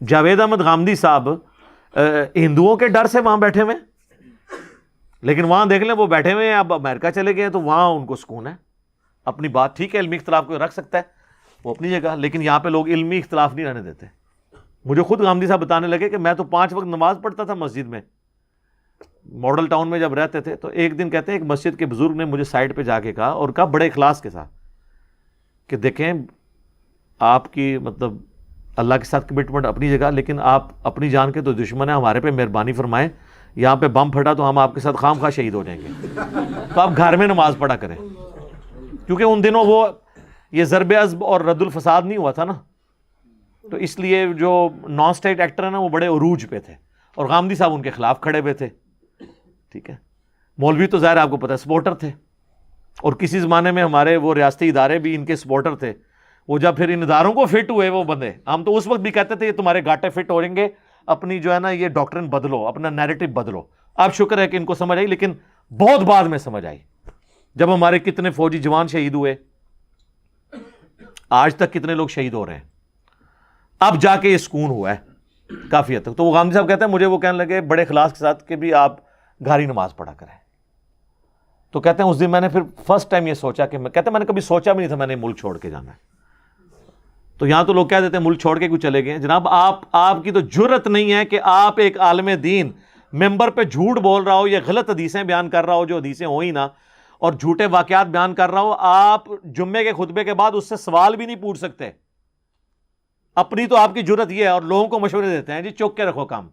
جاوید احمد غامدی صاحب ہندوؤں کے ڈر سے وہاں بیٹھے ہوئے، لیکن وہاں دیکھ لیں وہ بیٹھے ہوئے ہیں، اب امریکہ چلے گئے ہیں تو وہاں ان کو سکون ہے. اپنی بات ٹھیک ہے، علمی اختلاف کوئی رکھ سکتا ہے وہ اپنی جگہ، لیکن یہاں پہ لوگ علمی اختلاف نہیں رہنے دیتے. مجھے خود غامدی صاحب بتانے لگے کہ میں تو 5 وقت نماز پڑھتا تھا مسجد میں، ماڈل ٹاؤن میں جب رہتے تھے. تو ایک دن کہتے ہیں ایک مسجد کے بزرگ نے مجھے سائڈ پہ جا کے کہا، اور کہا بڑے اخلاص کے ساتھ کہ دیکھیں آپ کی مطلب اللہ کے ساتھ کمٹمنٹ اپنی جگہ، لیکن آپ اپنی جان کے تو دشمن ہیں، ہمارے پہ مہربانی فرمائیں، یہاں پہ بم پھٹا تو ہم آپ کے ساتھ خام خواہ شہید ہو جائیں گے، تو آپ گھر میں نماز پڑھا کریں. کیونکہ ان دنوں وہ یہ ضرب عضب اور رد الفساد نہیں ہوا تھا نا، تو اس لیے جو نان اسٹیٹ ایکٹر ہیں نا وہ بڑے عروج پہ تھے، اور غامدی صاحب ان کے خلاف کھڑے ہوئے تھے. ٹھیک ہے، مولوی تو ظاہر آپ کو پتہ ہے سپورٹر تھے، اور کسی زمانے میں ہمارے وہ ریاستی ادارے بھی ان کے سپورٹر تھے. وہ جب پھر ان اداروں کو فٹ ہوئے وہ بندے، ہم تو اس وقت بھی کہتے تھے یہ تمہارے گاٹے فٹ ہو جائیں گے، اپنی جو ہے نا یہ ڈاکٹرن بدلو، اپنا نیریٹو بدلو. اب شکر ہے کہ ان کو سمجھ آئی، لیکن بہت بعد میں سمجھ آئی، جب ہمارے کتنے فوجی جوان شہید ہوئے، آج تک کتنے لوگ شہید ہو رہے ہیں، اب جا کے یہ سکون ہوا ہے کافی حد تک. تو وہ غامدی صاحب کہتے ہیں مجھے وہ کہنے لگے بڑے اخلاص کے ساتھ کہ بھی آپ گھر نماز پڑھا کریں. تو کہتے ہیں اس دن میں نے پھر فرسٹ ٹائم یہ سوچا کہ میں نے کبھی سوچا بھی نہیں تھا میں نے ملک چھوڑ کے جانا ہے. تو یہاں تو لوگ کہہ دیتے ہیں ملک چھوڑ کے کیوں چلے گئے. جناب آپ کی تو جرت نہیں ہے کہ آپ ایک عالم دین ممبر پہ جھوٹ بول رہا ہو یا غلط حدیثیں بیان کر رہا ہو جو حدیثیں ہو ہی نہ، اور جھوٹے واقعات بیان کر رہا ہو، آپ جمعے کے خطبے کے بعد اس سے سوال بھی نہیں پوچھ سکتے. اپنی تو آپ کی جرت یہ ہے، اور لوگوں کو مشورے دیتے ہیں جی چوک کے رکھو کام.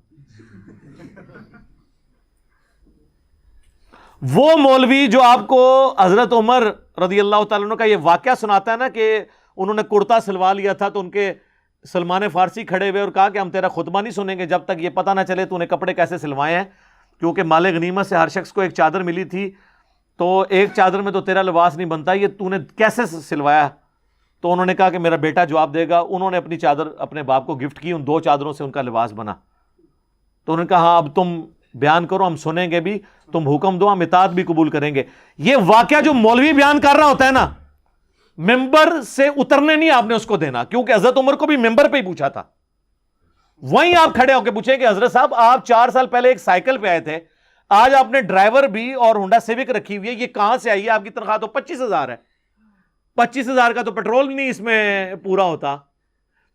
وہ مولوی جو آپ کو حضرت عمر رضی اللہ تعالیٰ عنہ کا یہ واقعہ سناتا ہے نا کہ انہوں نے کرتا سلوا لیا تھا، تو ان کے سلمان فارسی کھڑے ہوئے اور کہا کہ ہم تیرا خطبہ نہیں سنیں گے جب تک یہ پتہ نہ چلے تو نے کپڑے کیسے سلوائے ہیں، کیونکہ مال غنیمت سے ہر شخص کو ایک چادر ملی تھی، تو ایک چادر میں تو تیرا لباس نہیں بنتا، یہ تو نے کیسے سلوایا. تو انہوں نے کہا کہ میرا بیٹا جواب دے گا. انہوں نے اپنی چادر اپنے باپ کو گفٹ کی، ان 2 چادروں سے ان کا لباس بنا. تو انہوں نے کہا ہاں اب تم بیان کرو، ہم سنیں گے بھی، تم حکم دو، ہم اطاعت بھی قبول کریں گے. یہ واقعہ جو مولوی بیان کر رہا ہوتا ہے نا، ممبر سے اترنے نہیں آپ نے اس کو دینا، کیونکہ حضرت عمر کو بھی ممبر پہ ہی پوچھا تھا. وہیں آپ کھڑے ہو کے پوچھیں کہ حضرت صاحب آپ 4 سال پہلے ایک سائیکل پہ آئے تھے، آج آپ نے ڈرائیور بھی اور ہونڈا سیوک رکھی ہوئی ہے، یہ کہاں سے آئی ہے؟ آپ کی تنخواہ تو 25,000 ہے، 25,000 کا تو پیٹرول بھی نہیں اس میں پورا ہوتا.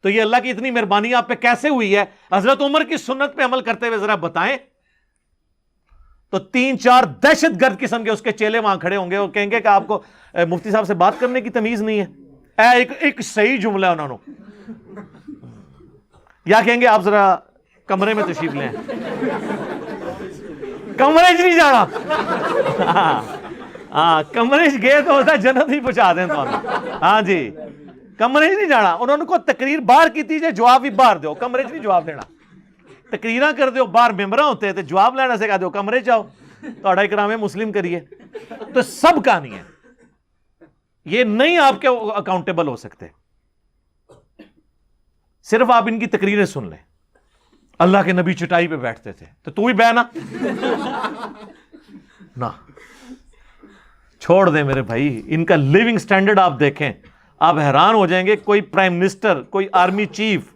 تو یہ اللہ کی اتنی مہربانی آپ پہ کیسے ہوئی ہے؟ حضرت عمر کی سنت پہ عمل کرتے ہوئے ذرا بتائیں. تو 3-4 دہشت گرد قسم کے اس کے چیلے وہاں کھڑے ہوں گے اور کہیں گے کہ آپ کو مفتی صاحب سے بات کرنے کی تمیز نہیں ہے. ایک صحیح جملہ ہے انہوں نے، یا کہیں گے آپ ذرا کمرے میں تشریف لیں. کمرے نہیں جانا، ہاں کمرے گئے تو ہوتا جنت ہی پہنچا دیں تو. ہاں جی کمرے نہیں جانا. انہوں نے کو تقریر باہر کی تھی، جواب بھی باہر دو، کمرے نہیں جواب دینا. تقریراں کر دیو باہر ممبراں ہوتے تھے، جواب لینا سے کہا دو کمرے جاؤ توڑا اکرام مسلم کریے. تو سب کہانی ہے یہ، نہیں آپ کے اکاؤنٹیبل ہو سکتے. صرف آپ ان کی تقریریں سن لیں. اللہ کے نبی چٹائی پہ بیٹھتے تھے تو بھی بینا نہ چھوڑ دیں میرے بھائی. ان کا لیونگ سٹینڈرڈ آپ دیکھیں، آپ حیران ہو جائیں گے. کوئی پرائم منسٹر، کوئی آرمی چیف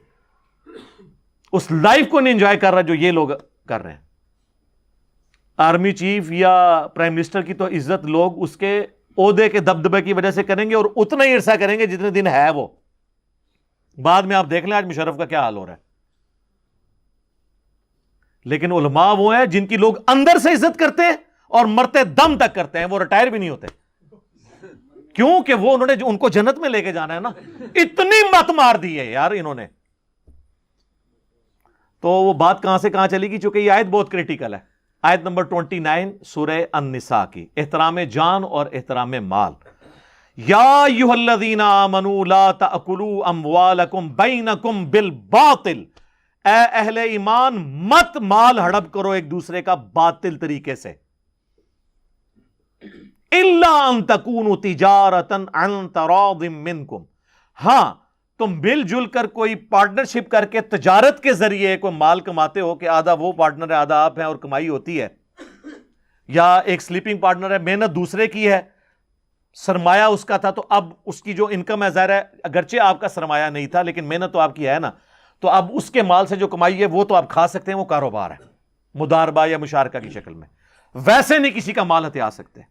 اس لائف کو نہیں انجوائے کر رہا جو یہ لوگ کر رہے ہیں. آرمی چیف یا پرائم منسٹر کی تو عزت لوگ اس کے عہدے کے دبدبے کی وجہ سے کریں گے، اور اتنا ہی عرصہ کریں گے جتنے دن ہے وہ. بعد میں آپ دیکھ لیں آج مشرف کا کیا حال ہو رہا ہے. لیکن علماء وہ ہیں جن کی لوگ اندر سے عزت کرتے ہیں اور مرتے دم تک کرتے ہیں، وہ ریٹائر بھی نہیں ہوتے. کیوں کہ وہ انہوں نے جو ان کو جنت میں لے کے جانا ہے نا. اتنی مت مار دی ہے یار انہوں نے. تو وہ بات کہاں سے کہاں چلی گی، چونکہ یہ آیت بہت کریٹیکل ہے. آیت نمبر 29 سورہ النساء کی، احترام جان اور احترام مال. یا ایھا الذین آمنوا لا تأکلوا اموالکم بینکم بالباطل. اے اہل ایمان مت مال ہڑپ کرو ایک دوسرے کا باطل طریقے سے. الا ان تکونوا تجارۃ عن تراض منکم. ہاں تم مل جل کر کوئی پارٹنرشپ کر کے تجارت کے ذریعے کوئی مال کماتے ہو کہ آدھا وہ پارٹنر ہے آدھا آپ ہیں اور کمائی ہوتی ہے، یا ایک سلیپنگ پارٹنر ہے، محنت دوسرے کی ہے، سرمایہ اس کا تھا تو اب اس کی جو انکم ہے ظاہر ہے اگرچہ آپ کا سرمایہ نہیں تھا لیکن محنت تو آپ کی ہے نا. تو اب اس کے مال سے جو کمائی ہے وہ تو آپ کھا سکتے ہیں، وہ کاروبار ہے مداربہ یا مشارکہ کی شکل میں، ویسے نہیں کسی کا مال ہتھیا سکتے۔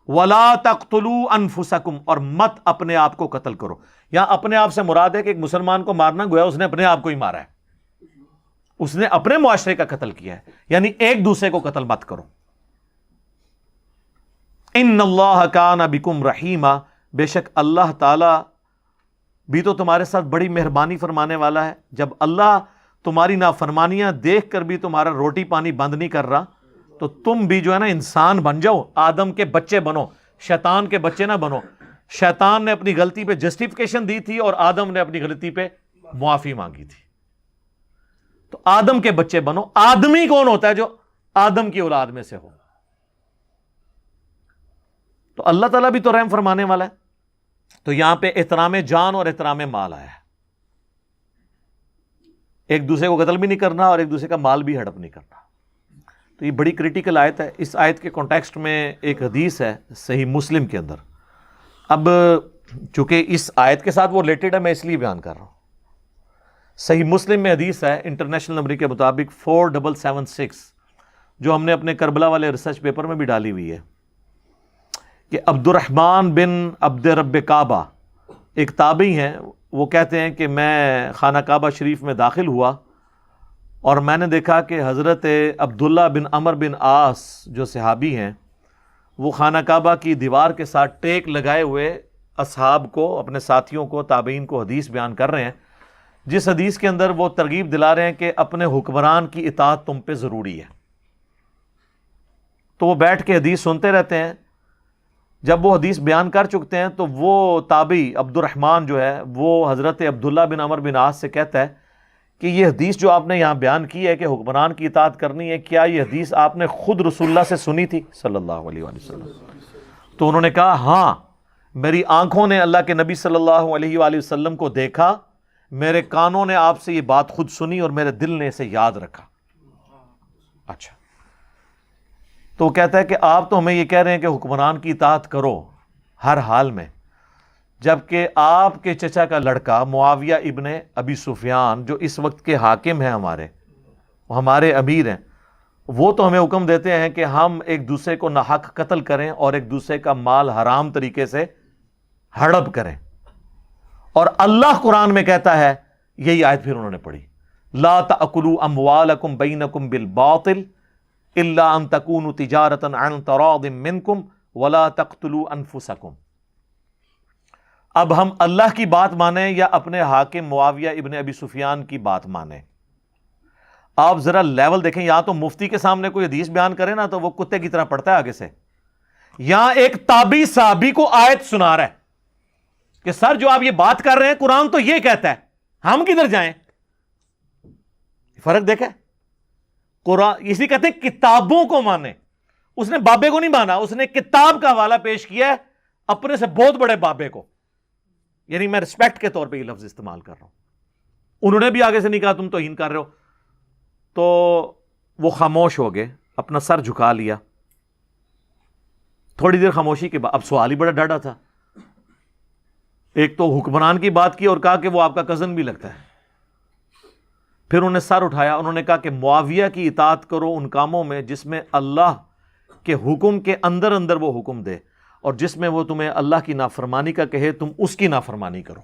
وَلَا تَقْتُلُوا أَنفُسَكُمْ، اور مت اپنے آپ کو قتل کرو۔ یہاں اپنے آپ سے مراد ہے کہ ایک مسلمان کو مارنا گویا اس نے اپنے آپ کو ہی مارا ہے، اس نے اپنے معاشرے کا قتل کیا ہے، یعنی ایک دوسرے کو قتل مت کرو۔ ان اللہ کان بکم رحیما، بے شک اللہ تعالی بھی تو تمہارے ساتھ بڑی مہربانی فرمانے والا ہے۔ جب اللہ تمہاری نافرمانیاں دیکھ کر بھی تمہارا روٹی پانی بند نہیں کر رہا، تو تم بھی جو ہے نا انسان بن جاؤ، آدم کے بچے بنو، شیطان کے بچے نہ بنو۔ شیطان نے اپنی غلطی پہ جسٹیفیکیشن دی تھی اور آدم نے اپنی غلطی پہ معافی مانگی تھی، تو آدم کے بچے بنو۔ آدمی کون ہوتا ہے؟ جو آدم کی اولاد میں سے ہو۔ تو اللہ تعالیٰ بھی تو رحم فرمانے والا ہے۔ تو یہاں پہ احترام جان اور احترام مال آیا ہے، ایک دوسرے کو قتل بھی نہیں کرنا اور ایک دوسرے کا مال بھی ہڑپ نہیں کرنا۔ تو یہ بڑی کریٹیکل آیت ہے۔ اس آیت کے کانٹیکسٹ میں ایک حدیث ہے صحیح مسلم کے اندر، اب چونکہ اس آیت کے ساتھ وہ ریلیٹڈ ہے میں اس لیے بیان کر رہا ہوں۔ صحیح مسلم میں حدیث ہے انٹرنیشنل نمبر کے مطابق 4776، جو ہم نے اپنے کربلا والے ریسرچ پیپر میں بھی ڈالی ہوئی ہے، کہ عبد الرحمن بن عبد رب کعبہ ایک تابعی ہیں، وہ کہتے ہیں کہ میں خانہ کعبہ شریف میں داخل ہوا اور میں نے دیکھا کہ حضرت عبداللہ بن عمر بن عاص جو صحابی ہیں، وہ خانہ کعبہ کی دیوار کے ساتھ ٹیک لگائے ہوئے اصحاب کو، اپنے ساتھیوں کو، تابعین کو حدیث بیان کر رہے ہیں، جس حدیث کے اندر وہ ترغیب دلا رہے ہیں کہ اپنے حکمران کی اطاعت تم پہ ضروری ہے۔ تو وہ بیٹھ کے حدیث سنتے رہتے ہیں۔ جب وہ حدیث بیان کر چکتے ہیں تو وہ تابعی عبد الرحمن جو ہے وہ حضرت عبداللہ بن عمر بن عاص سے کہتا ہے کہ یہ حدیث جو آپ نے یہاں بیان کی ہے کہ حکمران کی اطاعت کرنی ہے، کیا یہ حدیث آپ نے خود رسول اللہ سے سنی تھی صلی اللہ علیہ وآلہ وسلم؟ تو انہوں نے کہا ہاں، میری آنکھوں نے اللہ کے نبی صلی اللہ علیہ وآلہ وسلم کو دیکھا، میرے کانوں نے آپ سے یہ بات خود سنی اور میرے دل نے اسے یاد رکھا۔ اچھا، تو وہ کہتا ہے کہ آپ تو ہمیں یہ کہہ رہے ہیں کہ حکمران کی اطاعت کرو ہر حال میں، جبکہ آپ کے چچا کا لڑکا معاویہ ابن ابی سفیان جو اس وقت کے حاکم ہیں، ہمارے امیر ہیں، وہ تو ہمیں حکم دیتے ہیں کہ ہم ایک دوسرے کو ناحق قتل کریں اور ایک دوسرے کا مال حرام طریقے سے ہڑپ کریں۔ اور اللہ قرآن میں کہتا ہے، یہی آیت پھر انہوں نے پڑھی، لا تأکلوا اموالکم بینکم بالباطل الا ان تکونوا تجارۃ عن تراض منکم ولا تقتلوا انفسکم۔ اب ہم اللہ کی بات مانیں یا اپنے حاکم معاویہ ابن ابی سفیان کی بات مانیں؟ آپ ذرا لیول دیکھیں، یہاں تو مفتی کے سامنے کوئی حدیث بیان کرے نا تو وہ کتے کی طرح پڑھتا ہے آگے سے، یہاں ایک تابعی صحابی کو آیت سنا رہا ہے کہ سر جو آپ یہ بات کر رہے ہیں قرآن تو یہ کہتا ہے، ہم کدھر جائیں؟ فرق دیکھا؟ قرآن اسی کہتے ہیں کتابوں کو مانے، اس نے بابے کو نہیں مانا، اس نے کتاب کا حوالہ پیش کیا ہے اپنے سے بہت بڑے بابے کو، یعنی میں رسپیکٹ کے طور پہ یہ لفظ استعمال کر رہا ہوں۔ انہوں نے بھی آگے سے نہیں کہا تم توہین کر رہے ہو، تو وہ خاموش ہو گئے، اپنا سر جھکا لیا۔ تھوڑی دیر خاموشی کے بعد اب سوال ہی بڑا ڈاڑا تھا، ایک تو حکمران کی بات کی اور کہا کہ وہ آپ کا کزن بھی لگتا ہے، پھر انہوں نے سر اٹھایا، انہوں نے کہا کہ معاویہ کی اطاعت کرو ان کاموں میں جس میں اللہ کے حکم کے اندر اندر وہ حکم دے، اور جس میں وہ تمہیں اللہ کی نافرمانی کا کہے تم اس کی نافرمانی کرو۔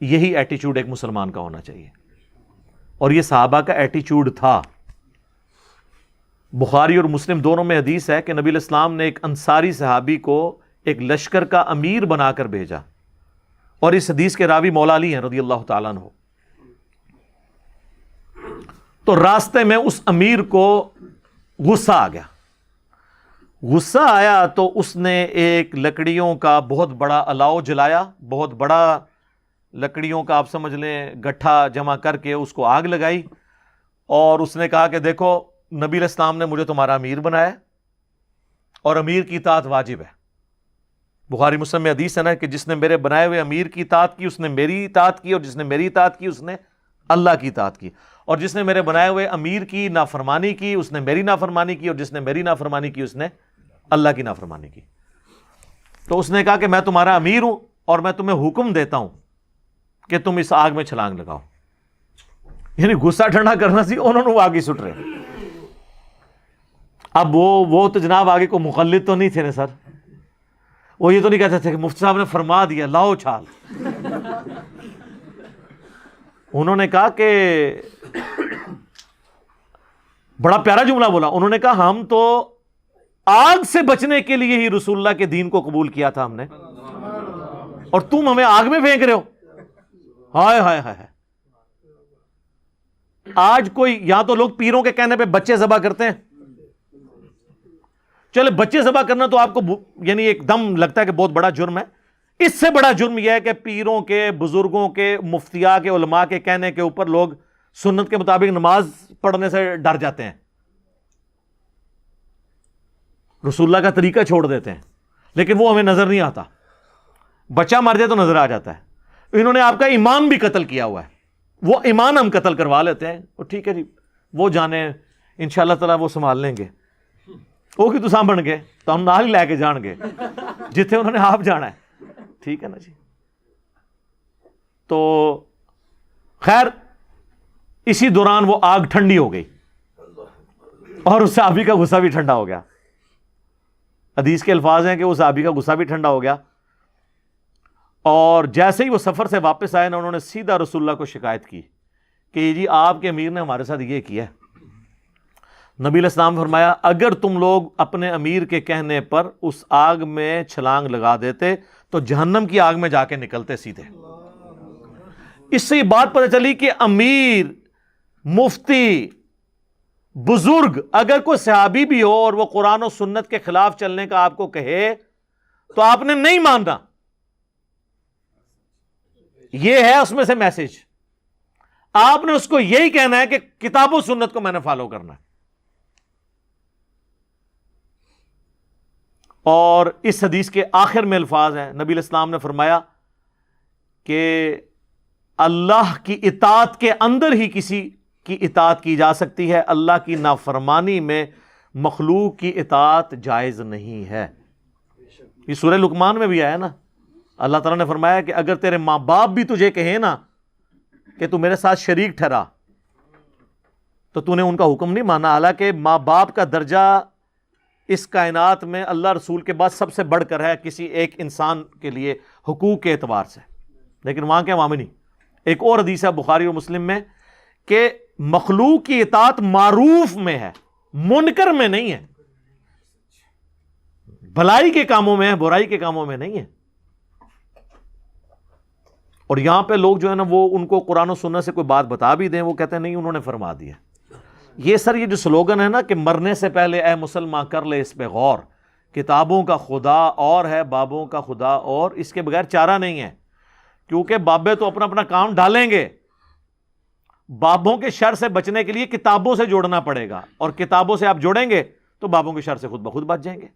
یہی ایٹیچیوڈ ایک مسلمان کا ہونا چاہیے، اور یہ صحابہ کا ایٹیچیوڈ تھا۔ بخاری اور مسلم دونوں میں حدیث ہے کہ نبی علیہ السلام نے ایک انصاری صحابی کو ایک لشکر کا امیر بنا کر بھیجا، اور اس حدیث کے راوی مولا علی ہیں رضی اللہ تعالیٰ عنہ۔ تو راستے میں اس امیر کو غصہ آ گیا، غصہ آیا تو اس نے ایک لکڑیوں کا بہت بڑا الاؤ جلایا، بہت بڑا لکڑیوں کا آپ سمجھ لیں گٹھا جمع کر کے اس کو آگ لگائی، اور اس نے کہا کہ دیکھو نبی علیہ السلام نے مجھے تمہارا امیر بنایا اور امیر کی اطاعت واجب ہے۔ بخاری مسلم میں حدیث ہے نا کہ جس نے میرے بنائے ہوئے امیر کی اطاعت کی اس نے میری اطاعت کی، اور جس نے میری اطاعت کی اس نے اللہ کی اطاعت کی، اور جس نے میرے بنائے ہوئے امیر کی نافرمانی کی اس نے میری نافرمانی کی، اور جس نے میری نافرمانی کی اس نے اللہ کی نافرمانی کی۔ تو اس نے کہا کہ میں تمہارا امیر ہوں اور میں تمہیں حکم دیتا ہوں کہ تم اس آگ میں چھلانگ لگاؤ. یعنی غصہ ٹھنڈا کرنا سی, انہوں نے وہ آگے سٹ رہے. اب وہ تو جناب آگے کو مقلد تو نہیں تھے نا سر, وہ یہ تو نہیں کہتے تھے کہ مفتی صاحب نے فرما دیا لاؤ چھال. انہوں نے کہا کہ بڑا پیارا جملہ بولا, انہوں نے کہا ہم تو آگ سے بچنے کے لیے ہی رسول اللہ کے دین کو قبول کیا تھا ہم نے, اور تم ہمیں آگ میں پھینک رہے ہو. ہائے ہائے ہائے. آج کوئی یا تو لوگ پیروں کے کہنے پہ بچے ذبح کرتے ہیں. چلے بچے ذبح کرنا تو آپ کو یعنی ایک دم لگتا ہے کہ بہت بڑا جرم ہے. اس سے بڑا جرم یہ ہے کہ پیروں کے, بزرگوں کے, مفتیاء کے, علماء کے کہنے کے اوپر لوگ سنت کے مطابق نماز پڑھنے سے ڈر جاتے ہیں, رسول اللہ کا طریقہ چھوڑ دیتے ہیں, لیکن وہ ہمیں نظر نہیں آتا. بچہ مر جائے تو نظر آ جاتا ہے. انہوں نے آپ کا ایمان بھی قتل کیا ہوا ہے, وہ ایمان ہم قتل کروا لیتے ہیں. اور ٹھیک ہے جی, وہ جانے انشاءاللہ تعالیٰ وہ سنبھال لیں گے. وہ کہ تساں بن گئے تو ہم نال ہی لے کے جان گے جتنے انہوں نے آپ جانا ہے. ٹھیک ہے نا جی. تو خیر اسی دوران وہ آگ ٹھنڈی ہو گئی اور اس صحابی کا غصہ بھی ٹھنڈا ہو گیا. حدیث کے الفاظ ہیں کہ اس صحابی کا غصہ بھی ٹھنڈا ہو گیا, اور جیسے ہی وہ سفر سے واپس آئے نا, انہوں نے سیدھا رسول اللہ کو شکایت کی کہ جی آپ کے امیر نے ہمارے ساتھ یہ کیا ہے. نبی علیہ السلام نے فرمایا اگر تم لوگ اپنے امیر کے کہنے پر اس آگ میں چھلانگ لگا دیتے تو جہنم کی آگ میں جا کے نکلتے سیدھے. اس سے یہ بات پتہ چلی کہ امیر, مفتی, بزرگ, اگر کوئی صحابی بھی ہو اور وہ قرآن و سنت کے خلاف چلنے کا آپ کو کہے تو آپ نے نہیں ماننا. یہ ہے اس میں سے میسج. آپ نے اس کو یہی کہنا ہے کہ کتاب و سنت کو میں نے فالو کرنا ہے. اور اس حدیث کے آخر میں الفاظ ہیں, نبی علیہ السلام نے فرمایا کہ اللہ کی اطاعت کے اندر ہی کسی کی اطاعت کی جا سکتی ہے, اللہ کی نافرمانی میں مخلوق کی اطاعت جائز نہیں ہے. یہ سورہ لقمان میں بھی آیا نا, اللہ تعالیٰ نے فرمایا کہ اگر تیرے ماں باپ بھی تجھے کہیں نا کہ تو میرے ساتھ شریک ٹھہرا تو تو نے ان کا حکم نہیں مانا. حالانکہ ماں باپ کا درجہ اس کائنات میں اللہ رسول کے بعد سب سے بڑھ کر ہے کسی ایک انسان کے لیے حقوق کے اعتبار سے, لیکن وہاں کے وہاں میں نہیں. ایک اور حدیث ہے بخاری اور مسلم میں کہ مخلوق کی اطاعت معروف میں ہے, منکر میں نہیں ہے. بھلائی کے کاموں میں ہے, برائی کے کاموں میں نہیں ہے. اور یہاں پہ لوگ جو ہے نا وہ ان کو قرآن و سنت سے کوئی بات بتا بھی دیں, وہ کہتے ہیں نہیں انہوں نے فرما دیا. یہ سر یہ جو سلوگن ہے نا کہ مرنے سے پہلے اے مسلمان کر لے اس پہ غور, کتابوں کا خدا اور ہے بابوں کا خدا اور, اس کے بغیر چارہ نہیں ہے. کیونکہ بابے تو اپنا اپنا کام ڈالیں گے, بابوں کے شر سے بچنے کے لیے کتابوں سے جوڑنا پڑے گا, اور کتابوں سے آپ جوڑیں گے تو بابوں کے شر سے خود بخود بچ جائیں گے.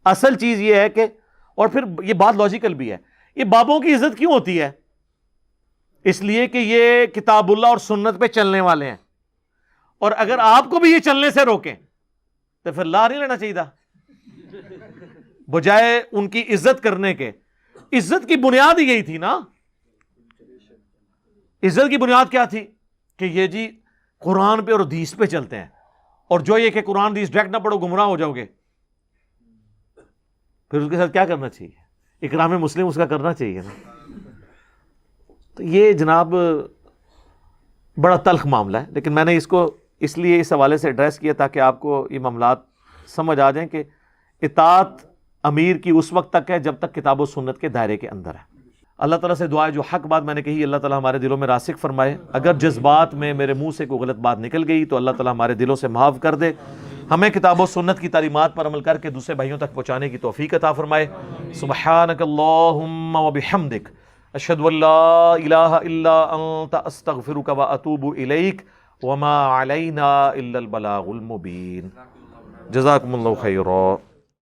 اصل چیز یہ ہے کہ, اور پھر یہ بات لاجیکل بھی ہے, یہ بابوں کی عزت کیوں ہوتی ہے؟ اس لیے کہ یہ کتاب اللہ اور سنت پہ چلنے والے ہیں, اور اگر آپ کو بھی یہ چلنے سے روکیں تو پھر لا نہیں لینا چاہیے بجائے ان کی عزت کرنے کے. عزت کی بنیاد ہی یہی تھی نا. عزت کی بنیاد کیا تھی کہ یہ جی قرآن پہ اور حدیث پہ چلتے ہیں, اور جو یہ کہ قرآن حدیث ڈائریکٹ نہ پڑھو گمراہ ہو جاؤ گے, پھر اس کے ساتھ کیا کرنا چاہیے؟ اکرام مسلم اس کا کرنا چاہیے نا. تو یہ جناب بڑا تلخ معاملہ ہے, لیکن میں نے اس کو اس لیے اس حوالے سے ایڈریس کیا تاکہ آپ کو یہ معاملات سمجھ آ جائیں کہ اطاعت امیر کی اس وقت تک ہے جب تک کتاب و سنت کے دائرے کے اندر ہے. اللہ تعالیٰ سے دعا ہے جو حق بات میں نے کہی اللہ تعالیٰ ہمارے دلوں میں راسخ فرمائے. اگر جذبات میں میرے منہ سے کوئی غلط بات نکل گئی تو اللہ تعالیٰ ہمارے دلوں سے معاف کر دے, ہمیں کتاب و سنت کی تعلیمات پر عمل کر کے دوسرے بھائیوں تک پہنچانے کی توفیق عطا فرمائے. سبحانک اللہم و بحمدک اشہد ان لا الہ الا انت استغفرک و اتوب الیک وما علینا الا البلاغ المبین. جزاکم اللہ خیرا.